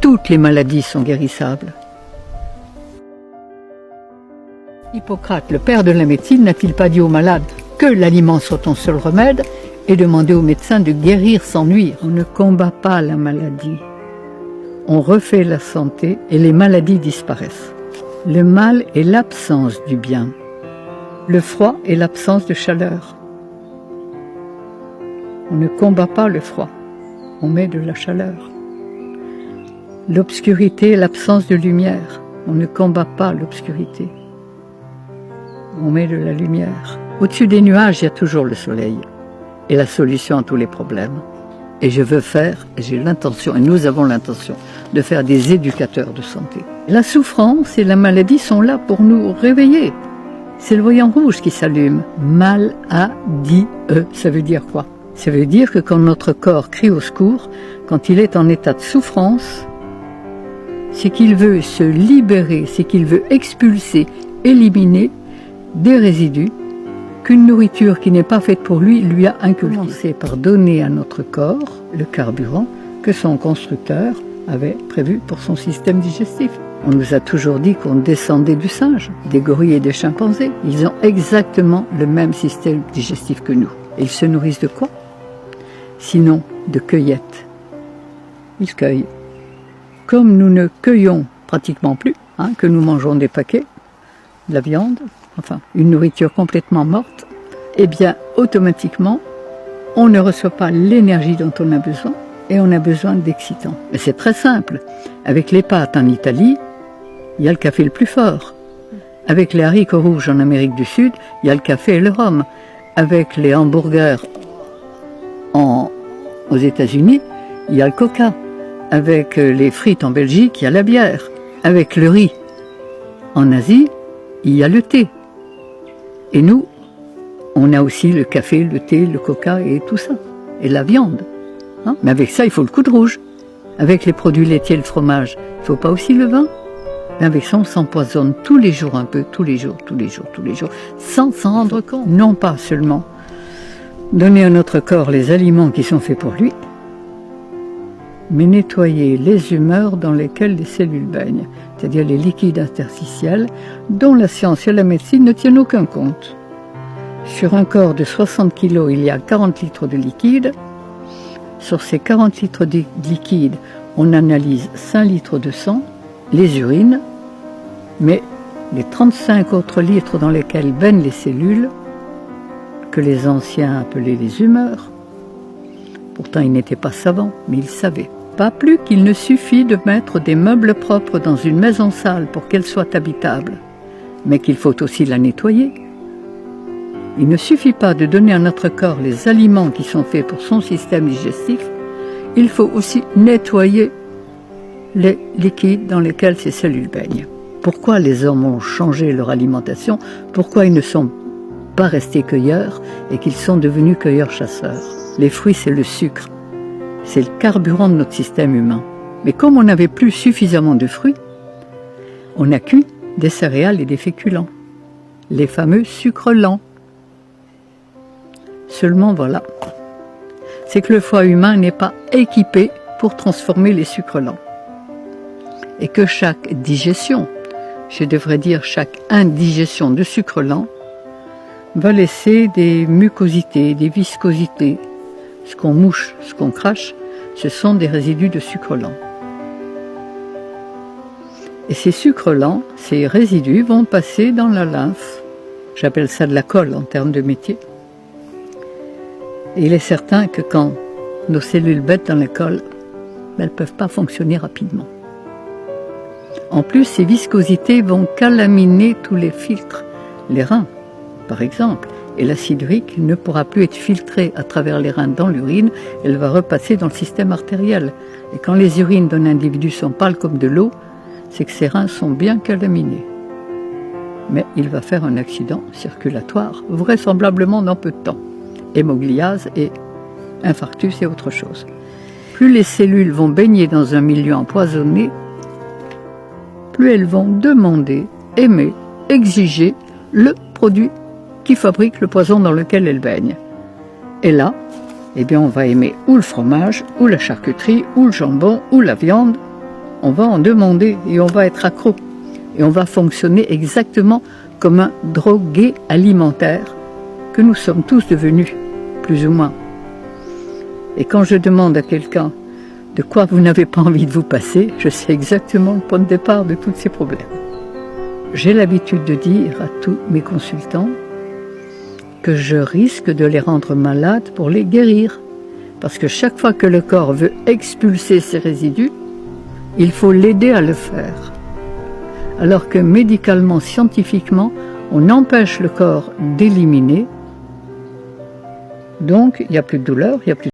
toutes les maladies sont guérissables. Hippocrate, le père de la médecine, n'a-t-il pas dit aux malades que l'aliment soit ton seul remède et demandé aux médecins de guérir sans nuire? On ne combat pas la maladie. On refait la santé et les maladies disparaissent. Le mal est l'absence du bien. Le froid est l'absence de chaleur. On ne combat pas le froid, on met de la chaleur. L'obscurité est l'absence de lumière. On ne combat pas l'obscurité, on met de la lumière. Au-dessus des nuages, il y a toujours le soleil et la solution à tous les problèmes. Et je veux faire, et j'ai l'intention, et nous avons l'intention, de faire des éducateurs de santé. La souffrance et la maladie sont là pour nous réveiller. C'est le voyant rouge qui s'allume. Maladie, ça veut dire quoi? Ça veut dire que quand notre corps crie au secours, quand il est en état de souffrance, c'est qu'il veut se libérer, c'est qu'il veut expulser, éliminer des résidus qu'une nourriture qui n'est pas faite pour lui lui a inculqués. Commencer par donner à notre corps le carburant que son constructeur avait prévu pour son système digestif. On nous a toujours dit qu'on descendait du singe, des gorilles et des chimpanzés. Ils ont exactement le même système digestif que nous. Et ils se nourrissent de quoi? Sinon de cueillettes. Ils cueillent. Comme nous ne cueillons pratiquement plus, que nous mangeons des paquets, de la viande, enfin une nourriture complètement morte, eh bien automatiquement on ne reçoit pas l'énergie dont on a besoin et on a besoin d'excitants. Mais c'est très simple. Avec les pâtes en Italie, il y a le café le plus fort. Avec les haricots rouges en Amérique du Sud, il y a le café et le rhum. Avec les hamburgers aux États-Unis, il y a le coca. Avec les frites en Belgique, il y a la bière. Avec le riz en Asie, il y a le thé. Et nous, on a aussi le café, le thé, le coca et tout ça. Et la viande. Mais avec ça, il faut le coup de rouge. Avec les produits laitiers et le fromage, il ne faut pas aussi le vin. Mais avec ça, on s'empoisonne tous les jours un peu, tous les jours, sans s'en rendre compte. Non pas seulement donner à notre corps les aliments qui sont faits pour lui, mais nettoyer les humeurs dans lesquelles les cellules baignent, c'est-à-dire les liquides interstitiels dont la science et la médecine ne tiennent aucun compte. Sur un corps de 60 kg, il y a 40 litres de liquide. Sur ces 40 litres de liquide, on analyse 5 litres de sang, les urines, mais les 35 autres litres dans lesquels baignent les cellules, que les anciens appelaient les humeurs. Pourtant, ils n'étaient pas savants, mais ils savaient. Pas plus qu'il ne suffit de mettre des meubles propres dans une maison sale pour qu'elle soit habitable, mais qu'il faut aussi la nettoyer. Il ne suffit pas de donner à notre corps les aliments qui sont faits pour son système digestif, il faut aussi nettoyer les liquides dans lesquels ces cellules baignent. Pourquoi les hommes ont changé leur alimentation? Pourquoi ils ne sont pas restés cueilleurs et qu'ils sont devenus cueilleurs-chasseurs? Les fruits, c'est le sucre. C'est le carburant de notre système humain. Mais comme on n'avait plus suffisamment de fruits, on a cuit des céréales et des féculents. Les fameux sucres lents. Seulement voilà, c'est que le foie humain n'est pas équipé pour transformer les sucres lents. Et que chaque digestion, je devrais dire chaque indigestion de sucre lent, va laisser des mucosités, des viscosités. Ce qu'on mouche, ce qu'on crache, ce sont des résidus de sucre lent. Et ces sucres lents, ces résidus vont passer dans la lymphe. J'appelle ça de la colle en termes de métier. Et il est certain que quand nos cellules bêtent dans la colle, elles ne peuvent pas fonctionner rapidement. En plus, ces viscosités vont calaminer tous les filtres, les reins, par exemple. Et l'acide urique ne pourra plus être filtré à travers les reins dans l'urine, elle va repasser dans le système artériel. Et quand les urines d'un individu sont pâles comme de l'eau, c'est que ses reins sont bien calaminés. Mais il va faire un accident circulatoire, vraisemblablement dans peu de temps. Hémogliase et infarctus et autre chose. Plus les cellules vont baigner dans un milieu empoisonné, plus elles vont demander, aimer, exiger le produit qui fabrique le poison dans lequel elles baignent. Et là, eh bien, on va aimer ou le fromage, ou la charcuterie, ou le jambon, ou la viande, on va en demander et on va être accro. Et on va fonctionner exactement comme un drogué alimentaire que nous sommes tous devenus, plus ou moins. Et quand je demande à quelqu'un de quoi vous n'avez pas envie de vous passer, je sais exactement le point de départ de tous ces problèmes. J'ai l'habitude de dire à tous mes consultants que je risque de les rendre malades pour les guérir. Parce que chaque fois que le corps veut expulser ses résidus, il faut l'aider à le faire. Alors que médicalement, scientifiquement, on empêche le corps d'éliminer. Donc, il n'y a plus de douleur, il n'y a plus